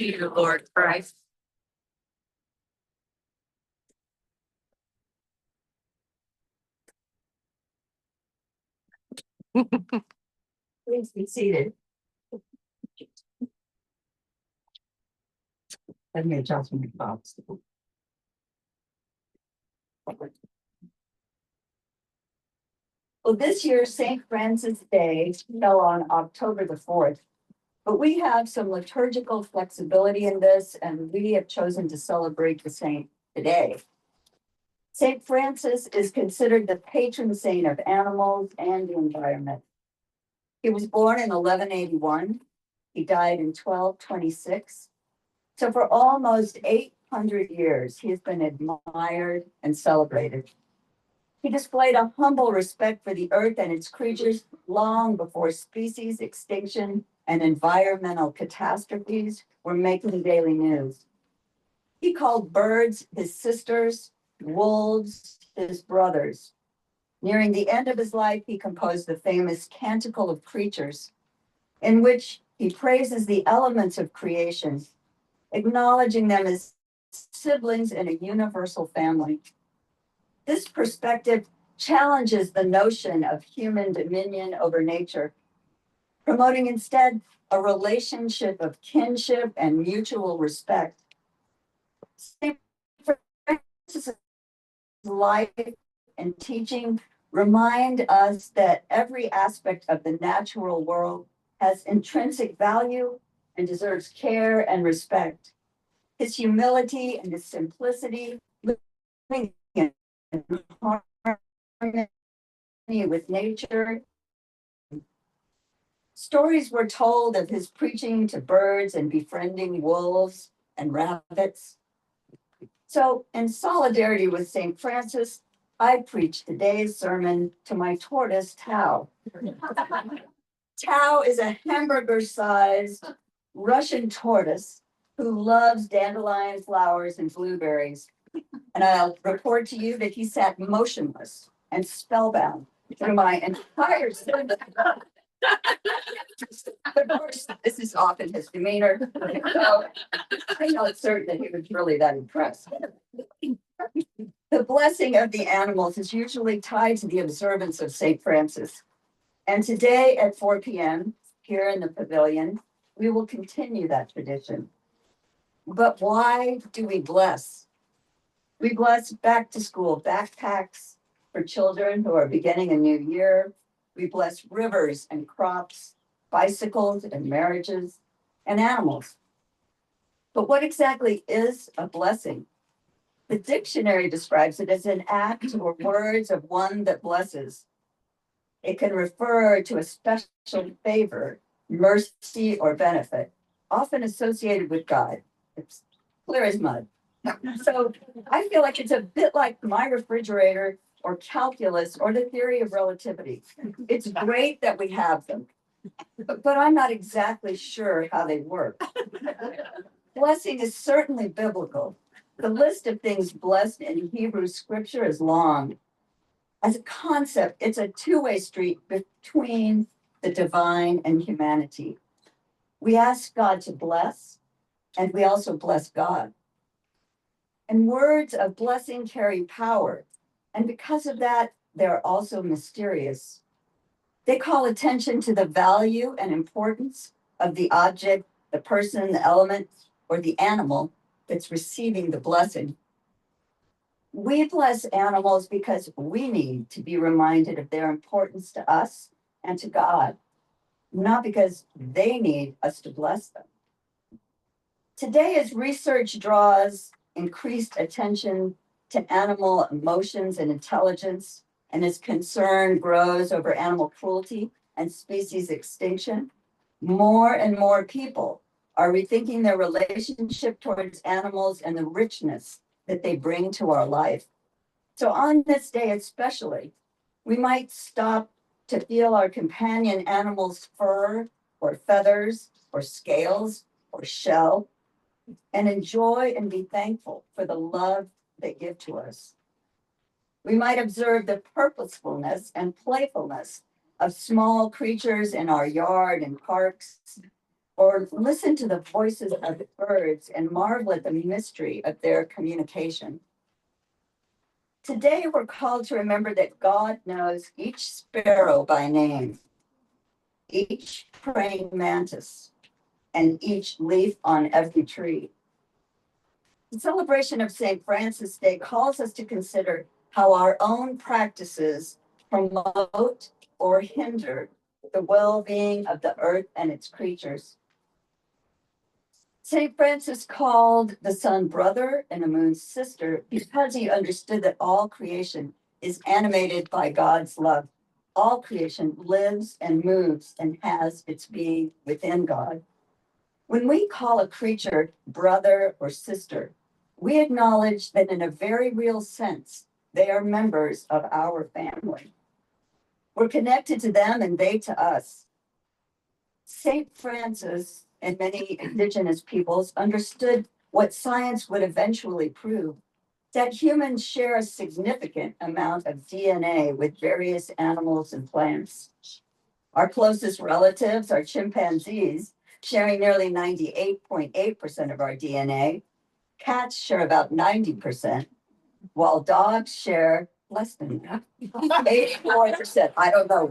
to you, Lord Christ. Please be seated. Let me adjust my thoughts. Well, this year, St. Francis Day fell on October the 4th, but we have some liturgical flexibility in this, and we have chosen to celebrate the saint today. St. Francis is considered the patron saint of animals and the environment. He was born in 1181. He died in 1226. So for almost 800 years, he has been admired and celebrated. He displayed a humble respect for the earth and its creatures long before species extinction and environmental catastrophes were making daily news. He called birds his sisters, wolves his brothers. Nearing the end of his life, he composed the famous Canticle of Creatures, in which he praises the elements of creation, acknowledging them as siblings in a universal family. This perspective challenges the notion of human dominion over nature, promoting instead a relationship of kinship and mutual respect. St. Francis' life and teaching remind us that every aspect of the natural world has intrinsic value and deserves care and respect. His humility and his simplicity, living in harmony with nature. Stories were told of his preaching to birds and befriending wolves and rabbits. So, in solidarity with St. Francis, I preached today's sermon to my tortoise, Tao. Tao is a hamburger-sized Russian tortoise who loves dandelion flowers and blueberries. And I'll report to you that he sat motionless and spellbound through my entire sermon. Of course, this is often his demeanor. So I'm not certain that he was really that impressed. The blessing of the animals is usually tied to the observance of St. Francis. And today at 4 p.m., here in the pavilion, we will continue that tradition. But why do we bless? We bless back to school backpacks for children who are beginning a new year. We bless rivers and crops, bicycles and marriages, and animals. But what exactly is a blessing? The dictionary describes it as an act or words of one that blesses. It can refer to a special favor, mercy, or benefit, often associated with God. It's clear as mud. So I feel like it's a bit like my refrigerator or calculus or the theory of relativity. It's great that we have them, but I'm not exactly sure how they work. Blessing is certainly biblical. The list of things blessed in Hebrew scripture is long. As a concept, it's a two-way street between the divine and humanity. We ask God to bless, and we also bless God. And words of blessing carry power. And because of that, they're also mysterious. They call attention to the value and importance of the object, the person, the element, or the animal that's receiving the blessing. We bless animals because we need to be reminded of their importance to us and to God, not because they need us to bless them. Today, as research draws increased attention to animal emotions and intelligence, and as concern grows over animal cruelty and species extinction, more and more people are rethinking their relationship towards animals and the richness that they bring to our life. So on this day especially, we might stop to feel our companion animal's fur or feathers or scales or shell and enjoy and be thankful for the love they give to us. We might observe the purposefulness and playfulness of small creatures in our yard and parks, or listen to the voices of the birds and marvel at the mystery of their communication. Today, we're called to remember that God knows each sparrow by name, each praying mantis, and each leaf on every tree. The celebration of St. Francis Day calls us to consider how our own practices promote or hinder the well-being of the earth and its creatures. St. Francis called the sun brother and the moon sister because he understood that all creation is animated by God's love. All creation lives and moves and has its being within God. When we call a creature brother or sister, we acknowledge that in a very real sense, they are members of our family. We're connected to them and they to us. St. Francis and many indigenous peoples understood what science would eventually prove, that humans share a significant amount of DNA with various animals and plants. Our closest relatives are chimpanzees, sharing nearly 98.8% of our DNA. Cats share about 90%, while dogs share less than that. 84%. I don't know.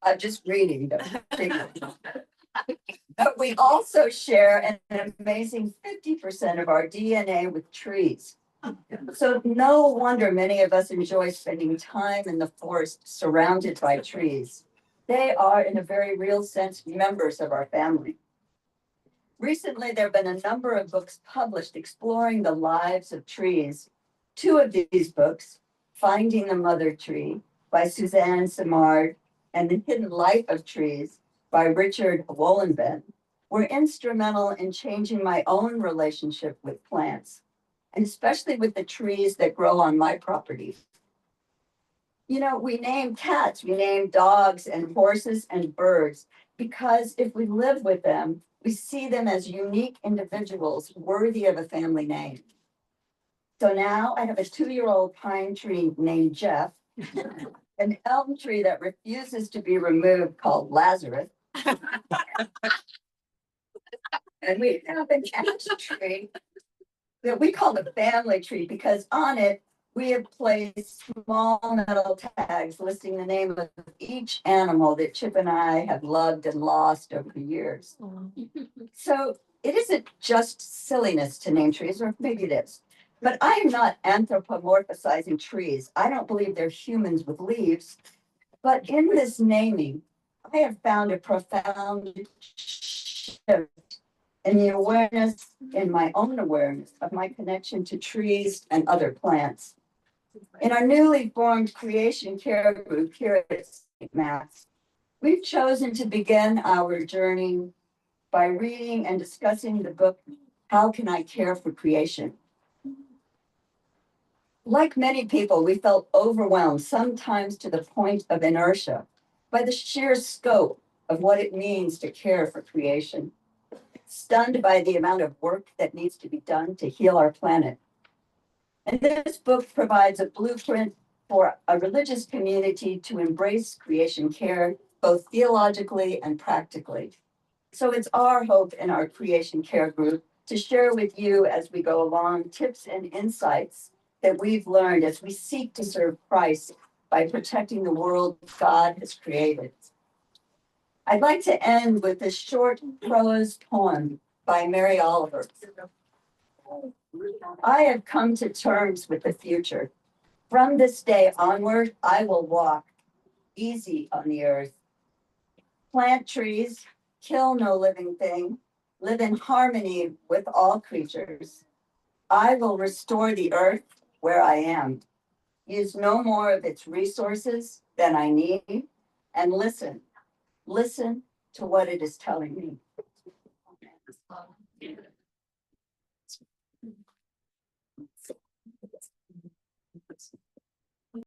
I'm just reading the figures. But we also share an amazing 50% of our DNA with trees. So no wonder many of us enjoy spending time in the forest surrounded by trees. They are, in a very real sense, members of our family. Recently, there have been a number of books published exploring the lives of trees. Two of these books, Finding the Mother Tree by Suzanne Simard and The Hidden Life of Trees by Richard Wollenben, were instrumental in changing my own relationship with plants, and especially with the trees that grow on my property. You know, we name cats, we name dogs and horses and birds because if we live with them, we see them as unique individuals worthy of a family name. So now I have a 2-year-old pine tree named Jeff, an elm tree that refuses to be removed called Lazarus, and we have an ash tree that we call the family tree because on it we have placed small metal tags listing the name of each animal that Chip and I have loved and lost over the years. So it isn't just silliness to name trees, or maybe it is. But I am not anthropomorphizing trees. I don't believe they're humans with leaves. But in this naming, I have found a profound shift in the awareness, in my own awareness of my connection to trees and other plants. In our newly formed creation care group here at St. Matt's, we've chosen to begin our journey by reading and discussing the book, How Can I Care for Creation? Like many people, we felt overwhelmed, sometimes to the point of inertia, by the sheer scope of what it means to care for creation, stunned by the amount of work that needs to be done to heal our planet. And this book provides a blueprint for a religious community to embrace creation care, both theologically and practically. So it's our hope in our creation care group to share with you as we go along tips and insights that we've learned as we seek to serve Christ by protecting the world God has created. I'd like to end with a short prose poem by Mary Oliver. I have come to terms with the future. From this day onward, I will walk easy on the earth, plant trees, kill no living thing, live in harmony with all creatures. I will restore the earth where I am, use no more of its resources than I need, and listen to what it is telling me.